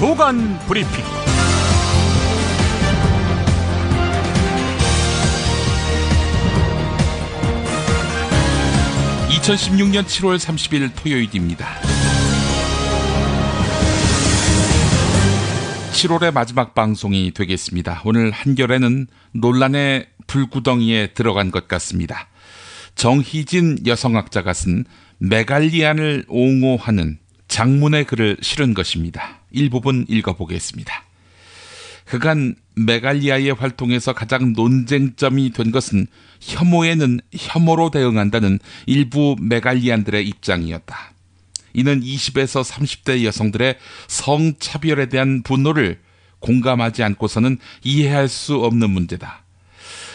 조간 브리핑. 2016년 7월 30일 토요일입니다. 7월의 마지막 방송이 되겠습니다. 오늘 한결에는 논란의 불구덩이에 들어간 것 같습니다. 정희진 여성학자가 쓴 메갈리안을 옹호하는 장문의 글을 실은 것입니다. 일부분 읽어보겠습니다. 그간 메갈리아의 활동에서 가장 논쟁점이 된 것은 혐오에는 혐오로 대응한다는 일부 메갈리안들의 입장이었다. 이는 20에서 30대 여성들의 성차별에 대한 분노를 공감하지 않고서는 이해할 수 없는 문제다.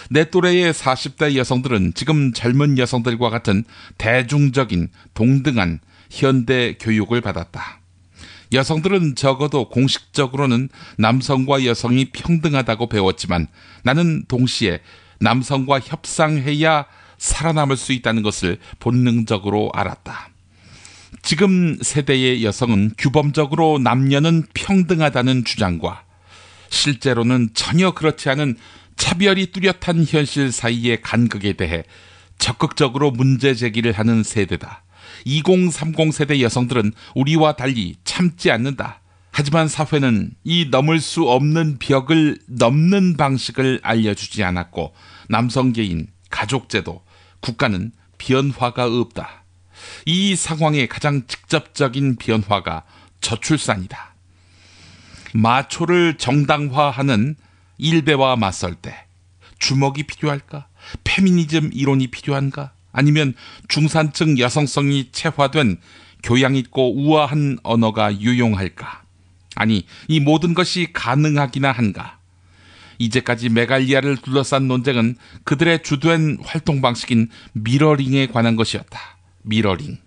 내 또래의 40대 여성들은 지금 젊은 여성들과 같은 대중적인 동등한 현대 교육을 받았다. 여성들은 적어도 공식적으로는 남성과 여성이 평등하다고 배웠지만 나는 동시에 남성과 협상해야 살아남을 수 있다는 것을 본능적으로 알았다. 지금 세대의 여성은 규범적으로 남녀는 평등하다는 주장과 실제로는 전혀 그렇지 않은 차별이 뚜렷한 현실 사이의 간극에 대해 적극적으로 문제 제기를 하는 세대다. 2030 세대 여성들은 우리와 달리 참지 않는다. 하지만 사회는 이 넘을 수 없는 벽을 넘는 방식을 알려주지 않았고 남성 개인, 가족제도, 국가는 변화가 없다. 이 상황의 가장 직접적인 변화가 저출산이다. 마초를 정당화하는 일베와 맞설 때 주먹이 필요할까? 페미니즘 이론이 필요한가? 아니면 중산층 여성성이 체화된 교양 있고 우아한 언어가 유용할까? 아니, 이 모든 것이 가능하기나 한가? 이제까지 메갈리아를 둘러싼 논쟁은 그들의 주된 활동 방식인 미러링에 관한 것이었다. 미러링.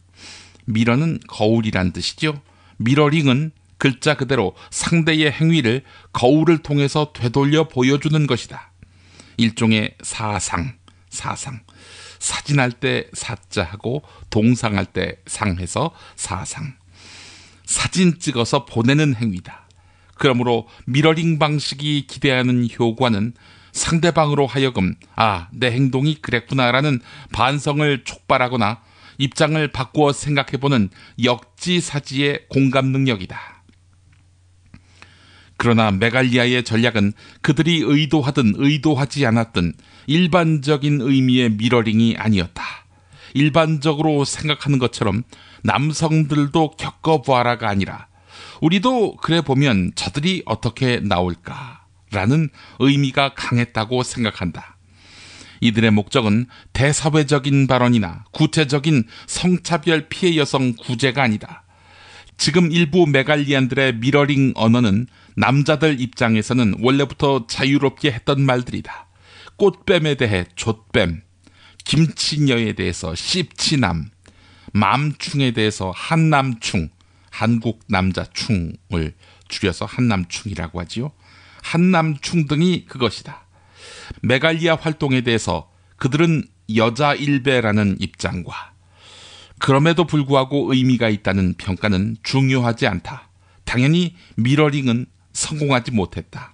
미러는 거울이란 뜻이죠. 미러링은 글자 그대로 상대의 행위를 거울을 통해서 되돌려 보여주는 것이다. 일종의 사상. 사진할 때 사자하고 동상할 때 상해서 사상. 사진 찍어서 보내는 행위다. 그러므로 미러링 방식이 기대하는 효과는 상대방으로 하여금 내 행동이 그랬구나라는 반성을 촉발하거나 입장을 바꾸어 생각해보는 역지사지의 공감 능력이다. 그러나 메갈리아의 전략은 그들이 의도하든 의도하지 않았든 일반적인 의미의 미러링이 아니었다. 일반적으로 생각하는 것처럼 남성들도 겪어보아라가 아니라 우리도 그래 보면 저들이 어떻게 나올까라는 의미가 강했다고 생각한다. 이들의 목적은 대사회적인 발언이나 구체적인 성차별 피해 여성 구제가 아니다. 지금 일부 메갈리안들의 미러링 언어는 남자들 입장에서는 원래부터 자유롭게 했던 말들이다. 꽃뱀에 대해 좆뱀, 김치녀에 대해서 씹치남, 맘충에 대해서 한남충, 한국 남자충을 줄여서 한남충이라고 하지요. 한남충 등이 그것이다. 메갈리아 활동에 대해서 그들은 여자 일베라는 입장과 그럼에도 불구하고 의미가 있다는 평가는 중요하지 않다. 당연히 미러링은 성공하지 못했다.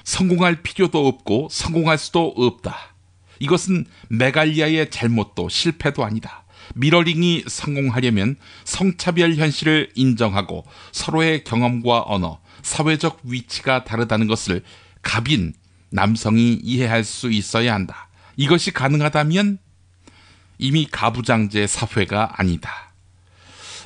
성공할 필요도 없고 성공할 수도 없다. 이것은 메갈리아의 잘못도 실패도 아니다. 미러링이 성공하려면 성차별 현실을 인정하고 서로의 경험과 언어, 사회적 위치가 다르다는 것을 갑인 남성이 이해할 수 있어야 한다. 이것이 가능하다면 이미 가부장제 사회가 아니다.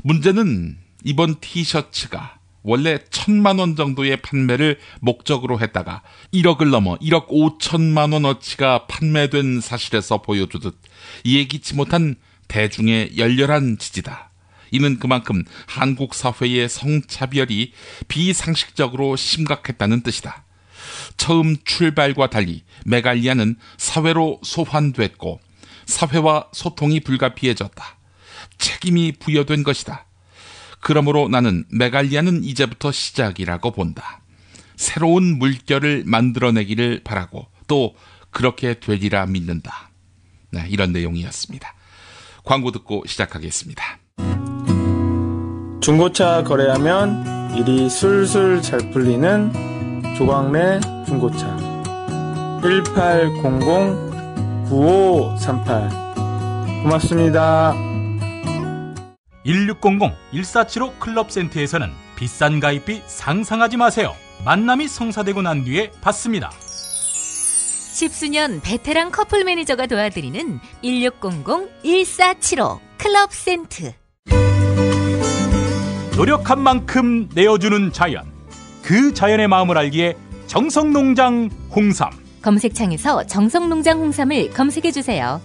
문제는 이번 티셔츠가 원래 1,000만 원 정도의 판매를 목적으로 했다가 1억을 넘어 1억 5천만 원어치가 판매된 사실에서 보여주듯 예기치 못한 대중의 열렬한 지지다. 이는 그만큼 한국 사회의 성차별이 비상식적으로 심각했다는 뜻이다. 처음 출발과 달리 메갈리아는 사회로 소환됐고 사회와 소통이 불가피해졌다. 책임이 부여된 것이다. 그러므로 나는 메갈리아는 이제부터 시작이라고 본다. 새로운 물결을 만들어내기를 바라고 또 그렇게 되리라 믿는다. 네, 이런 내용이었습니다. 광고 듣고 시작하겠습니다. 중고차 거래하면 일이 술술 잘 풀리는 조광래 중고차 1800-9538 고맙습니다. 1600-1475 클럽센터에서는 비싼 가입비 상상하지 마세요. 만남이 성사되고 난 뒤에 받습니다. 10수년 베테랑 커플 매니저가 도와드리는 1600-1475 클럽센터. 노력한 만큼 내어주는 자연, 그 자연의 마음을 알기에 정성농장 홍삼. 검색창에서 정성농장 홍삼을 검색해주세요.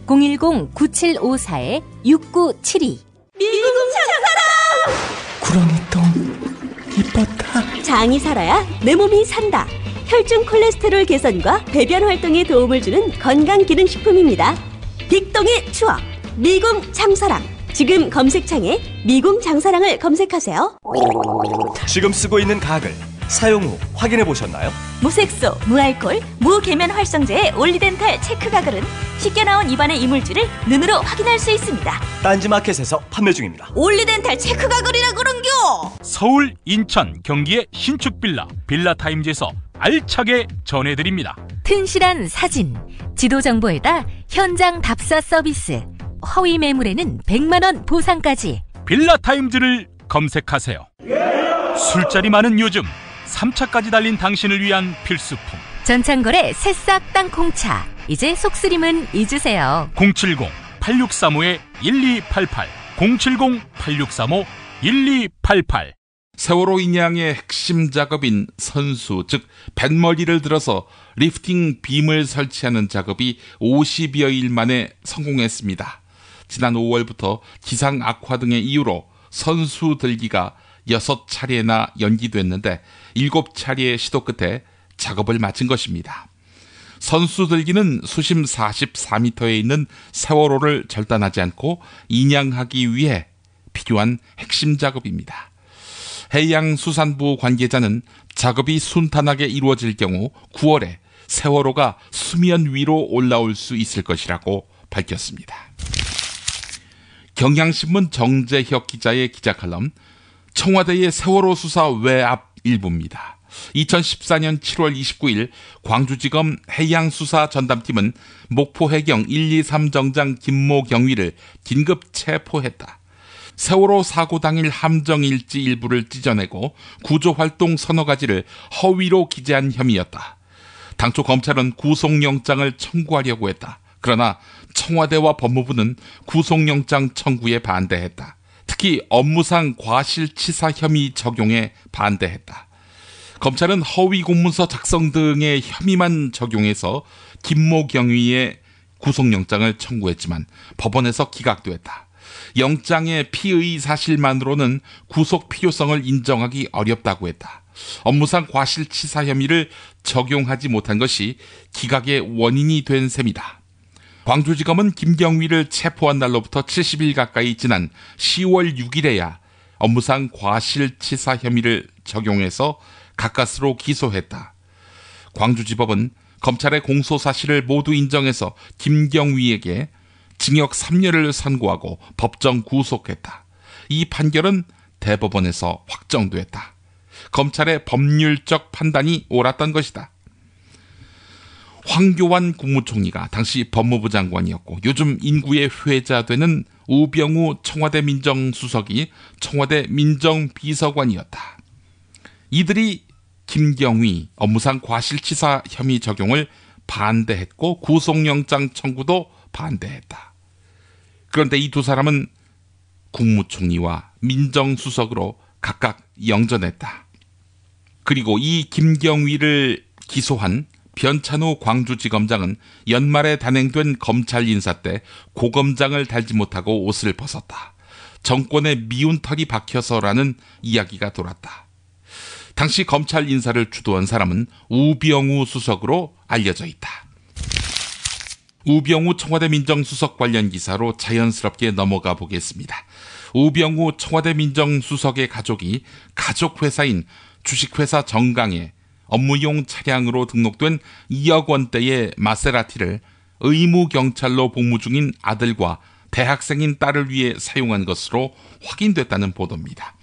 010-9754-6972. 미궁 장사랑! 구렁이똥 이뻤다. 장이 살아야 내 몸이 산다. 혈중 콜레스테롤 개선과 배변 활동에 도움을 주는 건강기능식품입니다. 빅동의 추억 미궁 장사랑. 지금 검색창에 미궁 장사랑을 검색하세요. 지금 쓰고 있는 가글 사용 후 확인해 보셨나요? 무색소, 무알콜, 무계면 활성제의 올리덴탈 체크 가글은 쉽게 나온 입안의 이물질을 눈으로 확인할 수 있습니다. 딴지마켓에서 판매 중입니다. 올리덴탈 체크 가글이라 그런겨. 서울, 인천, 경기의 신축 빌라 빌라타임즈에서 알차게 전해드립니다. 튼실한 사진, 지도 정보에다 현장 답사 서비스, 허위 매물에는 100만원 보상까지. 빌라타임즈를 검색하세요. 술자리 많은 요즘 3차까지 달린 당신을 위한 필수품. 전창걸의 새싹 땅콩차. 이제 속쓰림은 잊으세요. 070-8635-1288 070-8635-1288. 세월호 인양의 핵심 작업인 선수, 즉 뱃머리를 들어서 리프팅 빔을 설치하는 작업이 50여일 만에 성공했습니다. 지난 5월부터 기상 악화 등의 이유로 선수 들기가 6차례나 연기됐는데 7차례의 시도 끝에 작업을 마친 것입니다. 선수 들기는 수심 44m에 있는 세월호를 절단하지 않고 인양하기 위해 필요한 핵심 작업입니다. 해양수산부 관계자는 작업이 순탄하게 이루어질 경우 9월에 세월호가 수면 위로 올라올 수 있을 것이라고 밝혔습니다. 경향신문 정재혁 기자의 기자칼럼, 청와대의 세월호 수사 외압 일부입니다. 2014년 7월 29일 광주지검 해양수사 전담팀은 목포해경 123 정장 김모 경위를 긴급 체포했다. 세월호 사고 당일 함정일지 일부를 찢어내고 구조활동 서너 가지를 허위로 기재한 혐의였다. 당초 검찰은 구속영장을 청구하려고 했다. 그러나 청와대와 법무부는 구속영장 청구에 반대했다. 특히 업무상 과실치사 혐의 적용에 반대했다. 검찰은 허위 공문서 작성 등의 혐의만 적용해서 김모 경위의 구속영장을 청구했지만 법원에서 기각됐다. 영장의 피의 사실만으로는 구속 필요성을 인정하기 어렵다고 했다. 업무상 과실치사 혐의를 적용하지 못한 것이 기각의 원인이 된 셈이다. 광주지검은 김경위를 체포한 날로부터 70일 가까이 지난 10월 6일에야 업무상 과실치사 혐의를 적용해서 가까스로 기소했다. 광주지법은 검찰의 공소 사실을 모두 인정해서 김경위에게 징역 3년을 선고하고 법정 구속했다. 이 판결은 대법원에서 확정됐다. 검찰의 법률적 판단이 옳았던 것이다. 황교안 국무총리가 당시 법무부 장관이었고 요즘 인구의 회자되는 우병우 청와대 민정수석이 청와대 민정비서관이었다. 이들이 김경위 업무상 과실치사 혐의 적용을 반대했고 구속영장 청구도 반대했다. 그런데 이 두 사람은 국무총리와 민정수석으로 각각 영전했다. 그리고 이 김경위를 기소한 변찬우 광주지검장은 연말에 단행된 검찰 인사 때 고검장을 달지 못하고 옷을 벗었다. 정권의 미운 털이 박혀서라는 이야기가 돌았다. 당시 검찰 인사를 주도한 사람은 우병우 수석으로 알려져 있다. 우병우 청와대 민정수석 관련 기사로 자연스럽게 넘어가 보겠습니다. 우병우 청와대 민정수석의 가족이 가족회사인 주식회사 정강에 업무용 차량으로 등록된 2억 원대의 마세라티를 의무경찰로 복무 중인 아들과 대학생인 딸을 위해 사용한 것으로 확인됐다는 보도입니다.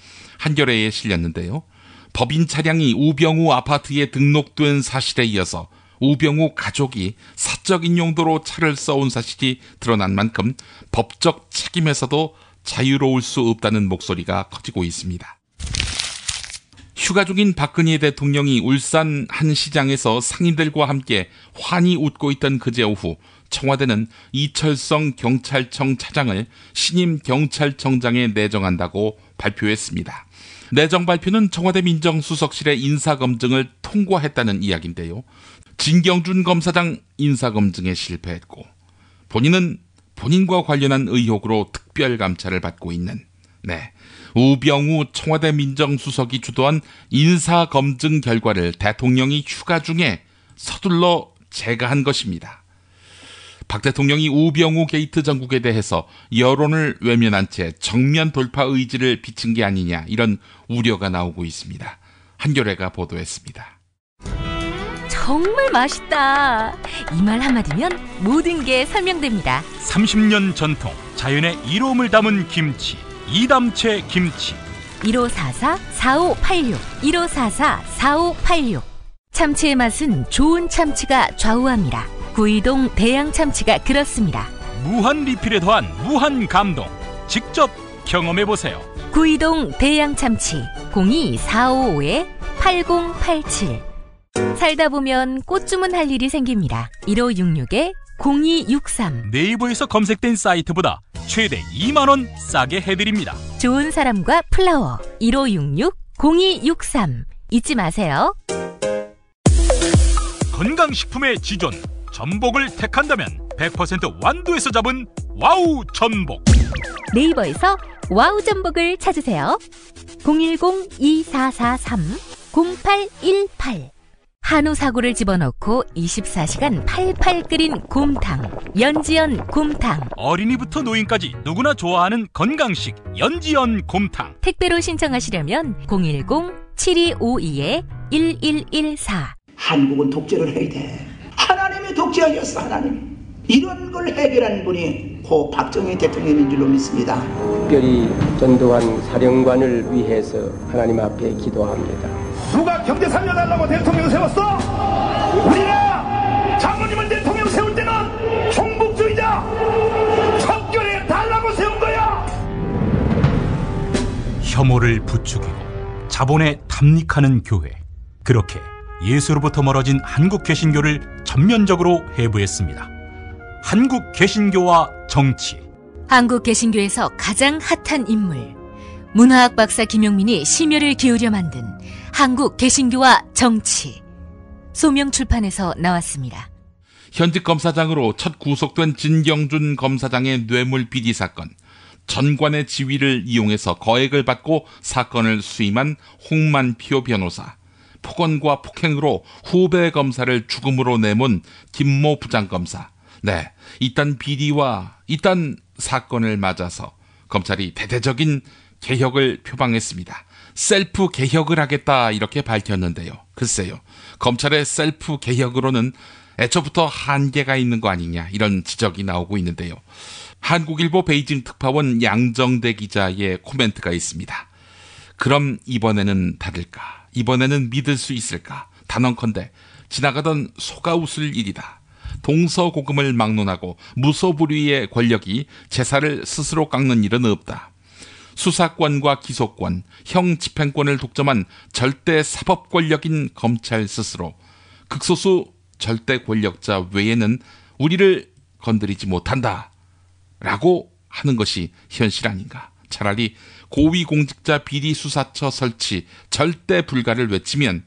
한겨레에 실렸는데요. 법인 차량이 우병우 아파트에 등록된 사실에 이어서 우병우 가족이 사적인 용도로 차를 써온 사실이 드러난 만큼 법적 책임에서도 자유로울 수 없다는 목소리가 커지고 있습니다. 휴가 중인 박근혜 대통령이 울산 한 시장에서 상인들과 함께 환히 웃고 있던 그제 오후 청와대는 이철성 경찰청 차장을 신임 경찰청장에 내정한다고 발표했습니다. 내정 발표는 청와대 민정수석실의 인사검증을 통과했다는 이야기인데요. 진경준 검사장 인사검증에 실패했고 본인은 본인과 관련한 의혹으로 특별감찰을 받고 있는 우병우 청와대 민정수석이 주도한 인사검증 결과를 대통령이 휴가 중에 서둘러 제거한 것입니다. 박 대통령이 우병우 게이트 전국에 대해서 여론을 외면한 채 정면 돌파 의지를 비친 게 아니냐 이런 우려가 나오고 있습니다. 한겨레가 보도했습니다. 정말 맛있다. 이 말 한마디면 모든 게 설명됩니다. 30년 전통 자연의 이로움을 담은 김치, 이담채 김치. 1544-4586 1544-4586 참치의 맛은 좋은 참치가 좌우합니다. 구이동 대양 참치가 그렇습니다. 무한 리필에 더한 무한 감동. 직접 경험해보세요. 구이동 대양 참치 02-455-8087 살다 보면 꽃 주문할 일이 생깁니다. 1566-0263 네이버에서 검색된 사이트보다 최대 2만원 싸게 해드립니다. 좋은 사람과 플라워 1566-0263 잊지 마세요. 건강식품의 지존 전복을 택한다면 100% 완도에서 잡은 와우 전복. 네이버에서 와우 전복을 찾으세요. 010-2443-0818 한우 사고를 집어넣고 24시간 팔팔 끓인 곰탕 연지연 곰탕. 어린이부터 노인까지 누구나 좋아하는 건강식 연지연 곰탕. 택배로 신청하시려면 010-7252-1114 한국은 독재를 해야 돼. 하나님이 독재하셨어. 하나님. 이런 걸 해결하는 분이 고 박정희 대통령인 줄로 믿습니다. 특별히 전두환 사령관을 위해서 하나님 앞에 기도합니다. 누가 경제 살려달라고 대통령 세웠어? 우리가 장모님을 대통령 세울 때는 종북주의자 척결해 달라고 세운 거야. 혐오를 부추기고 자본에 탐닉하는 교회. 그렇게 예수로부터 멀어진 한국 개신교를 전면적으로 해부했습니다. 한국 개신교와 정치. 한국 개신교에서 가장 핫한 인물 문화학 박사 김용민이 심혈을 기울여 만든 한국 개신교와 정치. 소명출판에서 나왔습니다. 현직 검사장으로 첫 구속된 진경준 검사장의 뇌물 비리 사건. 전관의 지위를 이용해서 거액을 받고 사건을 수임한 홍만표 변호사. 폭언과 폭행으로 후배 검사를 죽음으로 내몬 김모 부장검사. 이딴 비리와 이딴 사건을 맞아서 검찰이 대대적인 개혁을 표방했습니다. 셀프 개혁을 하겠다 이렇게 밝혔는데요. 글쎄요. 검찰의 셀프 개혁으로는 애초부터 한계가 있는 거 아니냐 이런 지적이 나오고 있는데요. 한국일보 베이징 특파원 양정대 기자의 코멘트가 있습니다. 그럼 이번에는 다를까? 이번에는 믿을 수 있을까? 단언컨대 지나가던 소가 웃을 일이다. 동서고금을 막론하고 무소불위의 권력이 제사를 스스로 깎는 일은 없다. 수사권과 기소권, 형 집행권을 독점한 절대 사법 권력인 검찰 스스로 극소수 절대 권력자 외에는 우리를 건드리지 못한다 라고 하는 것이 현실 아닌가. 차라리 고위공직자 비리수사처 설치 절대 불가를 외치면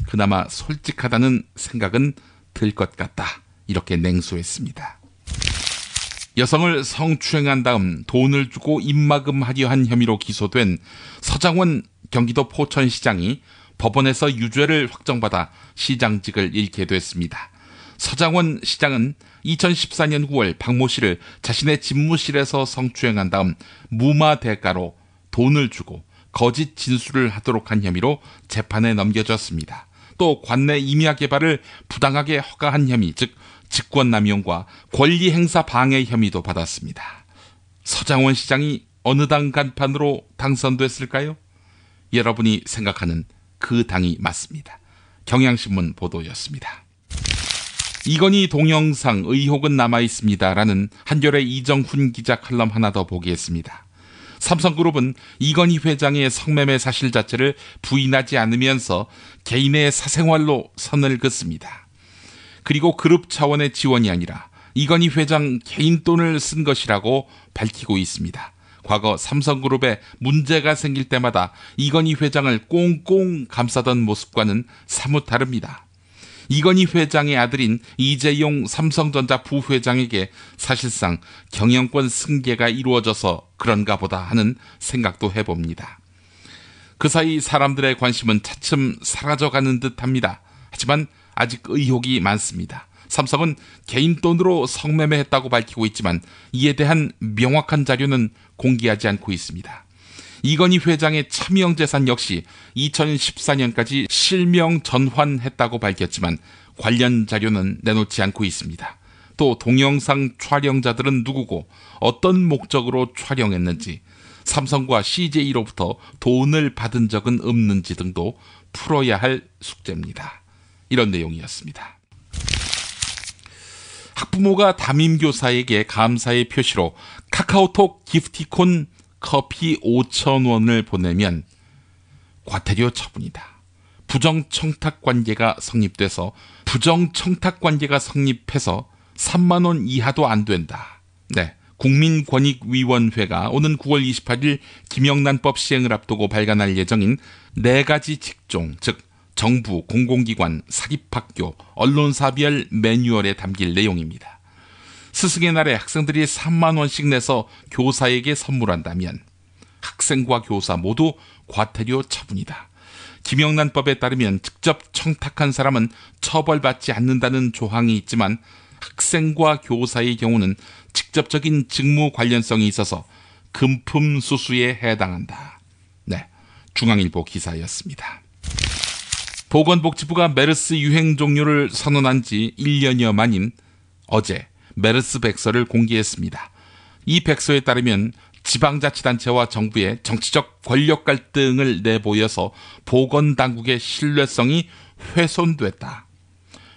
그나마 솔직하다는 생각은 들 것 같다. 이렇게 냉소했습니다. 여성을 성추행한 다음 돈을 주고 입막음하려 한 혐의로 기소된 서장원 경기도 포천시장이 법원에서 유죄를 확정받아 시장직을 잃게 됐습니다. 서장원 시장은 2014년 9월 박모 씨를 자신의 집무실에서 성추행한 다음 무마 대가로 돈을 주고 거짓 진술을 하도록 한 혐의로 재판에 넘겨졌습니다. 또 관내 임야 개발을 부당하게 허가한 혐의, 즉 직권남용과 권리행사 방해 혐의도 받았습니다. 서장원 시장이 어느 당 간판으로 당선됐을까요? 여러분이 생각하는 그 당이 맞습니다. 경향신문 보도였습니다. 이건희 동영상 의혹은 남아있습니다라는 한겨레 이정훈 기자 칼럼 하나 더 보겠습니다. 삼성그룹은 이건희 회장의 성매매 사실 자체를 부인하지 않으면서 개인의 사생활로 선을 긋습니다. 그리고 그룹 차원의 지원이 아니라 이건희 회장 개인 돈을 쓴 것이라고 밝히고 있습니다. 과거 삼성그룹에 문제가 생길 때마다 이건희 회장을 꽁꽁 감싸던 모습과는 사뭇 다릅니다. 이건희 회장의 아들인 이재용 삼성전자 부회장에게 사실상 경영권 승계가 이루어져서 그런가 보다 하는 생각도 해봅니다. 그 사이 사람들의 관심은 차츰 사라져가는 듯합니다. 하지만 아직 의혹이 많습니다. 삼성은 개인 돈으로 성매매했다고 밝히고 있지만 이에 대한 명확한 자료는 공개하지 않고 있습니다. 이건희 회장의 차명 재산 역시 2014년까지 실명 전환했다고 밝혔지만 관련 자료는 내놓지 않고 있습니다. 또 동영상 촬영자들은 누구고 어떤 목적으로 촬영했는지, 삼성과 CJ로부터 돈을 받은 적은 없는지 등도 풀어야 할 숙제입니다. 이런 내용이었습니다. 학부모가 담임교사에게 감사의 표시로 카카오톡 기프티콘 커피 5,000원을 보내면 과태료 처분이다. 부정청탁관계가 성립해서 3만 원 이하도 안 된다. 네, 국민권익위원회가 오는 9월 28일 김영란법 시행을 앞두고 발간할 예정인 4가지 직종, 즉 정부, 공공기관, 사립학교, 언론사별 매뉴얼에 담길 내용입니다. 스승의 날에 학생들이 3만 원씩 내서 교사에게 선물한다면 학생과 교사 모두 과태료 처분이다. 김영란법에 따르면 직접 청탁한 사람은 처벌받지 않는다는 조항이 있지만 학생과 교사의 경우는 직접적인 직무 관련성이 있어서 금품 수수에 해당한다. 네, 중앙일보 기사였습니다. 보건복지부가 메르스 유행 종료를 선언한 지 1년여 만인 어제 메르스 백서를 공개했습니다. 이 백서에 따르면 지방자치단체와 정부의 정치적 권력 갈등을 내보여서 보건당국의 신뢰성이 훼손됐다.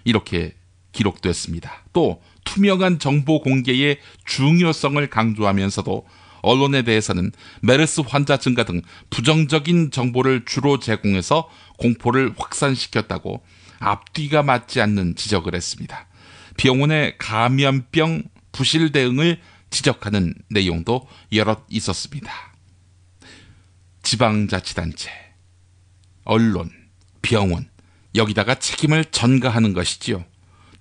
이렇게 기록됐습니다. 또 투명한 정보 공개의 중요성을 강조하면서도 언론에 대해서는 메르스 환자 증가 등 부정적인 정보를 주로 제공해서 공포를 확산시켰다고 앞뒤가 맞지 않는 지적을 했습니다. 병원의 감염병 부실 대응을 지적하는 내용도 여럿 있었습니다. 지방자치단체, 언론, 병원, 여기다가 책임을 전가하는 것이지요.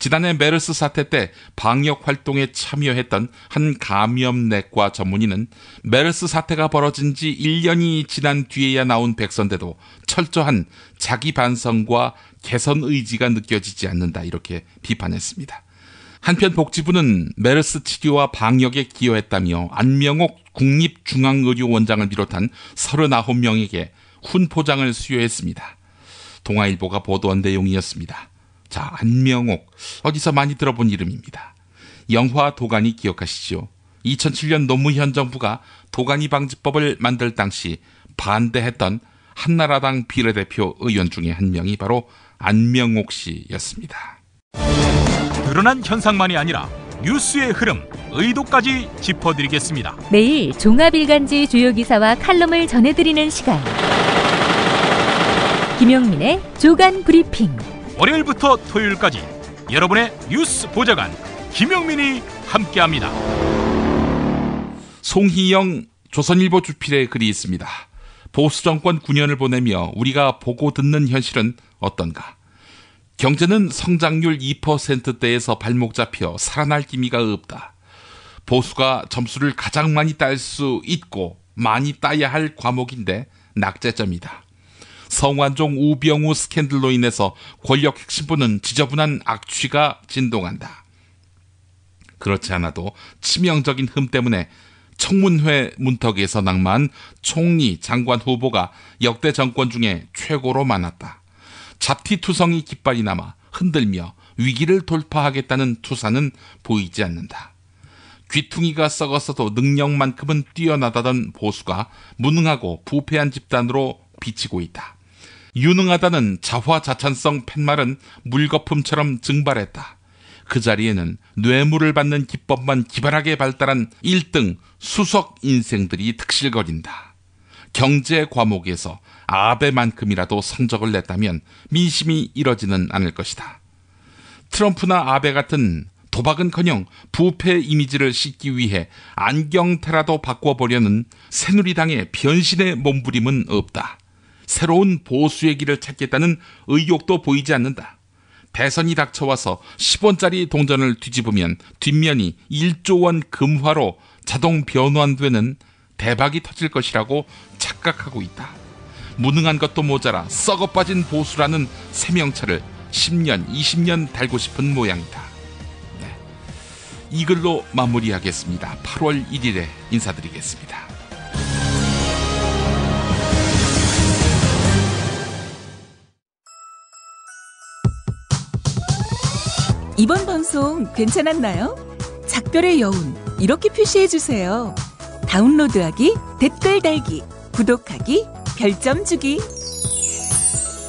지난해 메르스 사태 때 방역 활동에 참여했던 한 감염내과 전문의는 메르스 사태가 벌어진 지 1년이 지난 뒤에야 나온 백서인데도 철저한 자기 반성과 개선 의지가 느껴지지 않는다, 이렇게 비판했습니다. 한편 복지부는 메르스 치료와 방역에 기여했다며 안명옥 국립중앙의료원장을 비롯한 39명에게 훈포장을 수여했습니다. 동아일보가 보도한 내용이었습니다. 자, 안명옥, 어디서 많이 들어본 이름입니다. 영화 도가니 기억하시죠? 2007년 노무현 정부가 도가니 방지법을 만들 당시 반대했던 한나라당 비례대표 의원 중에 한 명이 바로 안명옥 씨였습니다. 드러난 현상만이 아니라 뉴스의 흐름, 의도까지 짚어드리겠습니다. 매일 종합일간지 주요 기사와 칼럼을 전해드리는 시간, 김용민의 주간 브리핑. 월요일부터 토요일까지 여러분의 뉴스 보좌관 김용민이 함께합니다. 송희영 조선일보 주필의 글이 있습니다. 보수정권 9년을 보내며 우리가 보고 듣는 현실은 어떤가? 경제는 성장률 2%대에서 발목 잡혀 살아날 기미가 없다. 보수가 점수를 가장 많이 딸 수 있고 많이 따야 할 과목인데 낙제점이다. 성완종 우병우 스캔들로 인해서 권력 핵심부는 지저분한 악취가 진동한다. 그렇지 않아도 치명적인 흠 때문에 청문회 문턱에서 낙마한 총리, 장관 후보가 역대 정권 중에 최고로 많았다. 잡티투성이 깃발이 남아 흔들며 위기를 돌파하겠다는 투사는 보이지 않는다. 귀퉁이가 썩었어도 능력만큼은 뛰어나다던 보수가 무능하고 부패한 집단으로 비치고 있다. 유능하다는 자화자찬성 팻말은 물거품처럼 증발했다. 그 자리에는 뇌물을 받는 기법만 기발하게 발달한 1등 수석 인생들이 특실거린다. 경제 과목에서 아베만큼이라도 성적을 냈다면 민심이 이뤄지는 않을 것이다. 트럼프나 아베 같은 도박은커녕 부패 이미지를 씻기 위해 안경테라도 바꿔보려는 새누리당의 변신의 몸부림은 없다. 새로운 보수의 길을 찾겠다는 의욕도 보이지 않는다. 대선이 닥쳐와서 10원짜리 동전을 뒤집으면 뒷면이 1조 원 금화로 자동 변환되는 대박이 터질 것이라고 착각하고 있다. 무능한 것도 모자라 썩어빠진 보수라는 세명차를 10년, 20년 달고 싶은 모양이다. 네. 이 글로 마무리하겠습니다. 8월 1일에 인사드리겠습니다. 이번 방송 괜찮았나요? 작별의 여운 이렇게 표시해주세요. 다운로드하기, 댓글 달기, 구독하기, 별점 주기.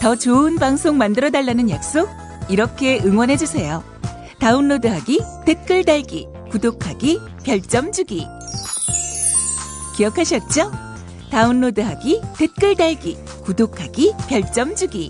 더 좋은 방송 만들어달라는 약속 이렇게 응원해주세요. 다운로드하기, 댓글 달기, 구독하기, 별점 주기. 기억하셨죠? 다운로드하기, 댓글 달기, 구독하기, 별점 주기.